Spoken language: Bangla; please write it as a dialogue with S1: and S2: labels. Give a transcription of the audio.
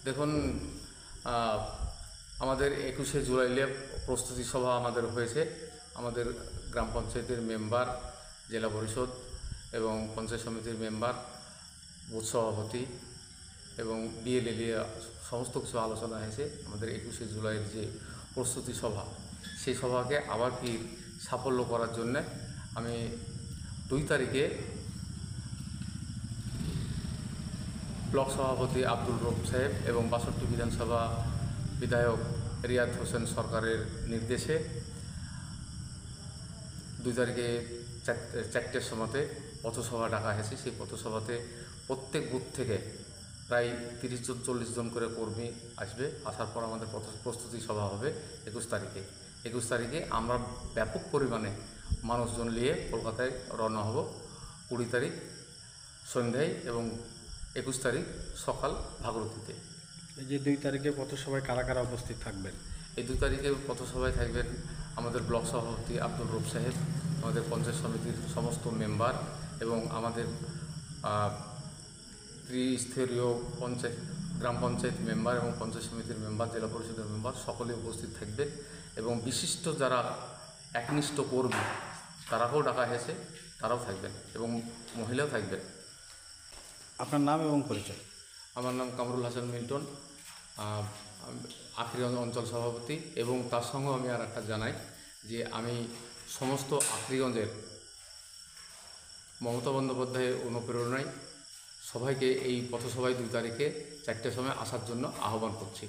S1: দেখুন, আমাদের 21শে জুলাইলে প্রস্তুতি সভা আমাদের হয়েছে। আমাদের গ্রাম পঞ্চায়েতের মেম্বার, জেলা পরিষদ এবং পঞ্চায়েত সমিতির মেম্বার, বুথ সভাপতি এবং বিএলএ সমস্ত কিছু আলোচনা হয়েছে। আমাদের 21শে জুলাইয়ের যে প্রস্তুতি সভা, সেই সভাকে আবার কি সাফল্য করার জন্যে আমি 2 তারিখে ব্লক সভাপতি আব্দুল রব সাহেব এবং 62 বিধানসভা বিধায়ক রিয়াদ হোসেন সরকারের নির্দেশে 2 তারিখে 4টের সময়তে পথসভা ডাকা হয়েছে। সেই পথসভাতে প্রত্যেক বুথ থেকে প্রায় 30-40 জন করে কর্মী আসবে। আসার পর আমাদের প্রস্তুতি সভা হবে 21 তারিখে। 21 তারিখে আমরা ব্যাপক পরিমাণে মানুষজন নিয়ে কলকাতায় রওনা হব। 20 তারিখ সন্ধ্যায় এবং 21 তারিখ সকাল ভাগরতীতে।
S2: এই যে 2 তারিখে পথসভায় কারা কারা উপস্থিত থাকবেন?
S1: এই 2 তারিখে পথসভায় থাকবেন আমাদের ব্লক সভাপতি আব্দুল রব সাহেব, আমাদের পঞ্চায়েত সমিতির সমস্ত মেম্বার এবং আমাদের ত্রিস্তরীয় গ্রাম পঞ্চায়েত মেম্বার এবং পঞ্চায়েত সমিতির মেম্বার, জেলা পরিষদের মেম্বার সকলে উপস্থিত থাকবে এবং বিশিষ্ট যারা একনিষ্ঠ কর্মী তারাকেও ডাকা হয়েছে, তারাও থাকবেন এবং মহিলাও থাকবেন।
S2: আপনার নাম এবং পরিচয়?
S1: আমার নাম কামরুল হাসান মিল্টন, আখরিগঞ্জ অঞ্চল সভাপতি। এবং তার সঙ্গে আমি আর একটা জানাই যে আমি সমস্ত আখরিগঞ্জের মমতা বন্দ্যোপাধ্যায়ের অনুপ্রেরণায় সবাইকে এই পথসভায় 2 তারিখে 4টের সময় আসার জন্য আহ্বান করছি।